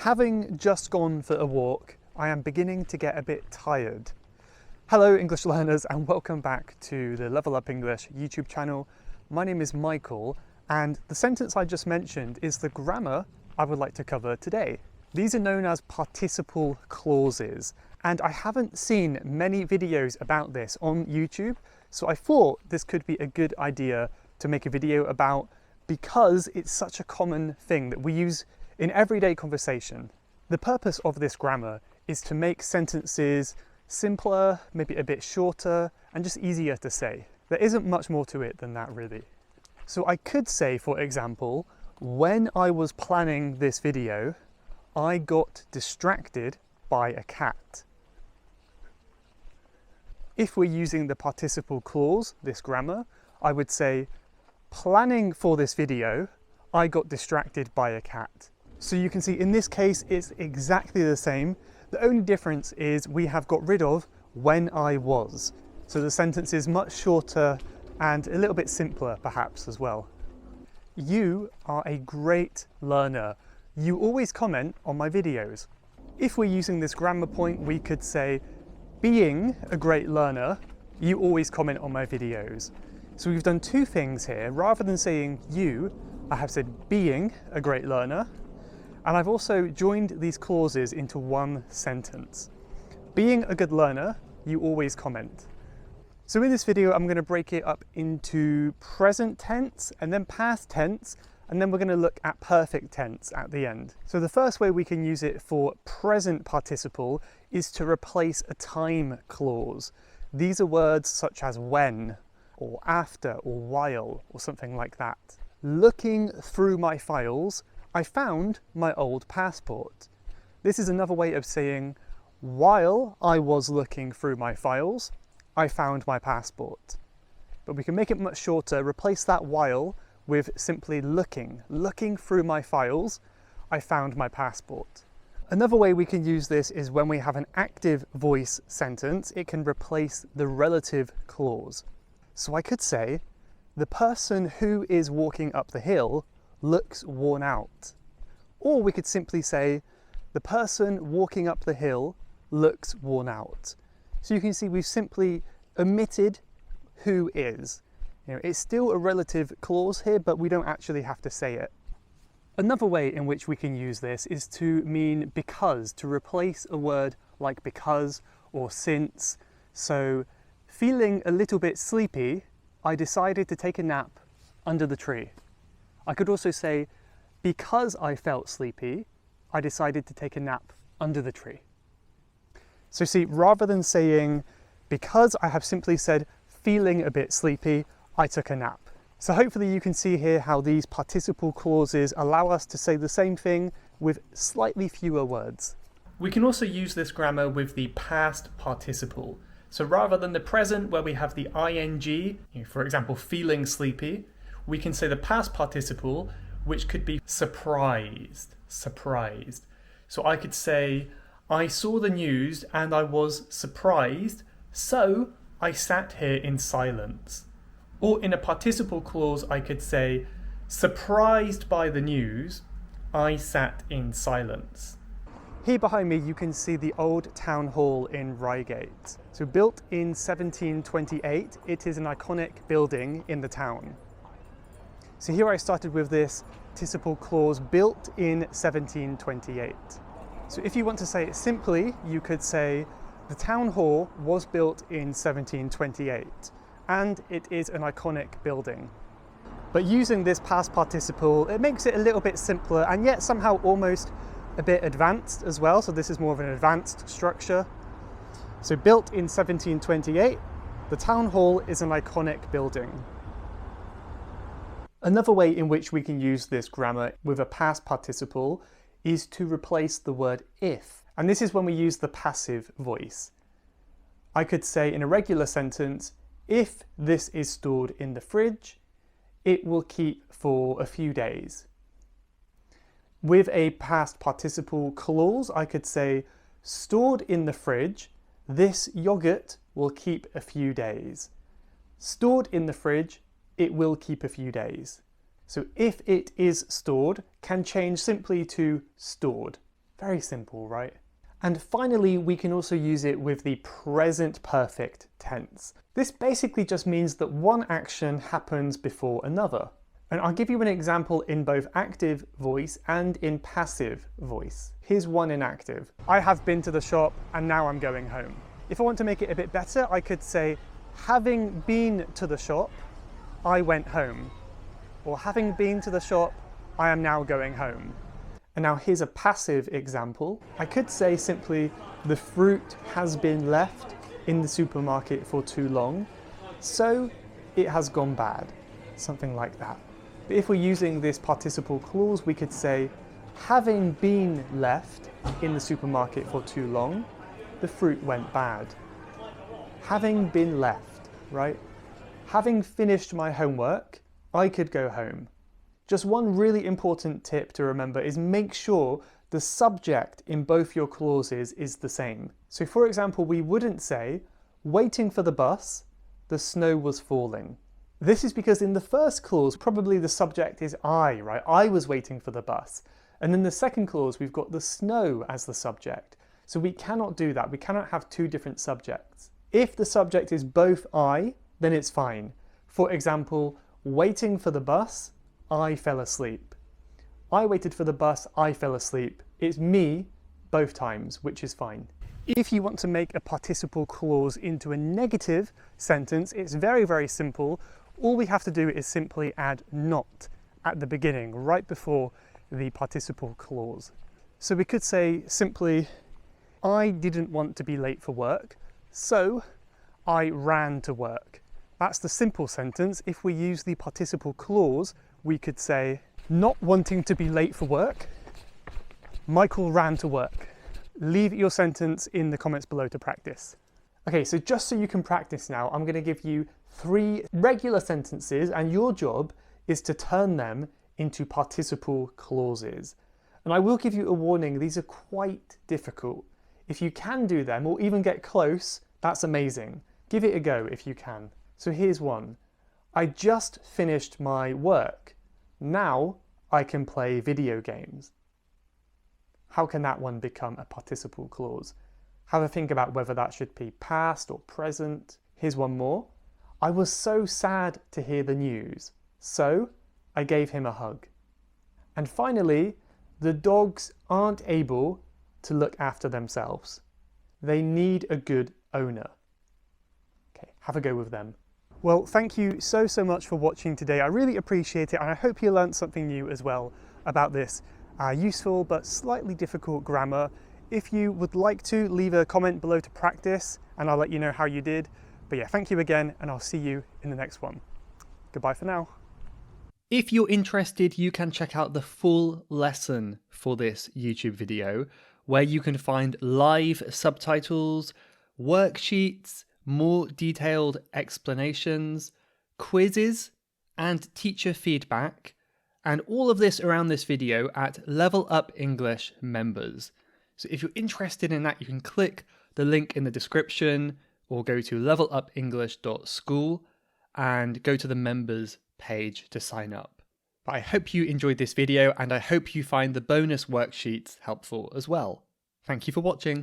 Having just gone for a walk, I am beginning to get a bit tired. Hello English learners and welcome back to the Level Up English YouTube channel. My name is Michael and the sentence I just mentioned is the grammar I would like to cover today. These are known as participle clauses and I haven't seen many videos about this on YouTube, so I thought this could be a good idea to make a video about because it's such a common thing that we use in everyday conversation. The purpose of this grammar is to make sentences simpler, maybe a bit shorter, and just easier to say. There isn't much more to it than that, really. So I could say, for example, when I was planning this video, I got distracted by a cat. If we're using the participle clause, this grammar, I would say, planning for this video, I got distracted by a cat. So you can see in this case, it's exactly the same. The only difference is we have got rid of when I was. So the sentence is much shorter and a little bit simpler perhaps as well. You are a great learner. You always comment on my videos. If we're using this grammar point, we could say, being a great learner, you always comment on my videos. So we've done two things here. Rather than saying you, I have said being a great learner. And I've also joined these clauses into one sentence. Being a good learner, you always comment. So in this video, I'm going to break it up into present tense and then past tense, and then we're going to look at perfect tense at the end. So the first way we can use it for present participle is to replace a time clause. These are words such as when, or after, or while, or something like that. Looking through my files, I found my old passport. This is another way of saying, while I was looking through my files, I found my passport. But we can make it much shorter, replace that while with simply looking through my files, I found my passport. Another way we can use this is when we have an active voice sentence, it can replace the relative clause. So I could say, the person who is walking up the hill looks worn out. Or we could simply say, the person walking up the hill looks worn out. So you can see we've simply omitted who is. It's still a relative clause here, but we don't actually have to say it. Another way in which we can use this is to mean because, to replace a word like because or since. So, feeling a little bit sleepy, I decided to take a nap under the tree. I could also say, because I felt sleepy, I decided to take a nap under the tree. So see, rather than saying, because I have simply said, feeling a bit sleepy, I took a nap. So hopefully you can see here how these participle clauses allow us to say the same thing with slightly fewer words. We can also use this grammar with the past participle. So rather than the present where we have the ing, for example, feeling sleepy, we can say the past participle, which could be surprised. So I could say, I saw the news and I was surprised, so I sat here in silence. Or in a participle clause, I could say, surprised by the news, I sat in silence. Here behind me, you can see the old town hall in Reigate. So built in 1728, it is an iconic building in the town. So here I started with this participle clause built in 1728. So if you want to say it simply, you could say the town hall was built in 1728 and it is an iconic building. But using this past participle, it makes it a little bit simpler and yet somehow almost a bit advanced as well. So this is more of an advanced structure. So built in 1728, the town hall is an iconic building. Another way in which we can use this grammar with a past participle is to replace the word if. And this is when we use the passive voice. I could say in a regular sentence, if this is stored in the fridge, it will keep for a few days. With a past participle clause, I could say, stored in the fridge, this yogurt will keep a few days. Stored in the fridge, it will keep a few days. So if it is stored can change simply to stored. Very simple, right? And finally, we can also use it with the present perfect tense. This basically just means that one action happens before another. And I'll give you an example in both active voice and in passive voice. Here's one in active. I have been to the shop and now I'm going home. If I want to make it a bit better, I could say, having been to the shop, I went home. Or having been to the shop, I am now going home. And now here's a passive example. I could say simply, the fruit has been left in the supermarket for too long, so it has gone bad. Something like that. But if we're using this participle clause, we could say, having been left in the supermarket for too long, the fruit went bad. Having been left, right? Having finished my homework, I could go home. Just one really important tip to remember is make sure the subject in both your clauses is the same. So for example, we wouldn't say, waiting for the bus, the snow was falling. This is because in the first clause, probably the subject is I, right? I was waiting for the bus. And in the second clause, we've got the snow as the subject. So we cannot do that. We cannot have two different subjects. If the subject is both I, then it's fine. For example, waiting for the bus, I fell asleep. I waited for the bus, I fell asleep. It's me both times, which is fine. If you want to make a participle clause into a negative sentence, it's very, very simple. All we have to do is simply add not at the beginning, right before the participle clause. So we could say simply, I didn't want to be late for work, so I ran to work. That's the simple sentence. If we use the participle clause, we could say, not wanting to be late for work, Michael ran to work. Leave your sentence in the comments below to practice. Okay, so just so you can practice now, I'm going to give you 3 regular sentences and your job is to turn them into participle clauses. And I will give you a warning, these are quite difficult. If you can do them or even get close, that's amazing. Give it a go if you can. So here's one. I just finished my work. Now I can play video games. How can that one become a participle clause? Have a think about whether that should be past or present. Here's one more. I was so sad to hear the news, so I gave him a hug. And finally, the dogs aren't able to look after themselves. They need a good owner. Okay, have a go with them. Well, thank you so much for watching today. I really appreciate it, and I hope you learned something new as well about this useful but slightly difficult grammar. If you would like to, leave a comment below to practice, and I'll let you know how you did. But yeah, thank you again, and I'll see you in the next one. Goodbye for now. If you're interested, you can check out the full lesson for this YouTube video, where you can find live subtitles, worksheets, more detailed explanations, quizzes, and teacher feedback, and all of this around this video at Level Up English members. So if you're interested in that, you can click the link in the description or go to levelupenglish.school and go to the members page to sign up. But I hope you enjoyed this video and I hope you find the bonus worksheets helpful as well. Thank you for watching.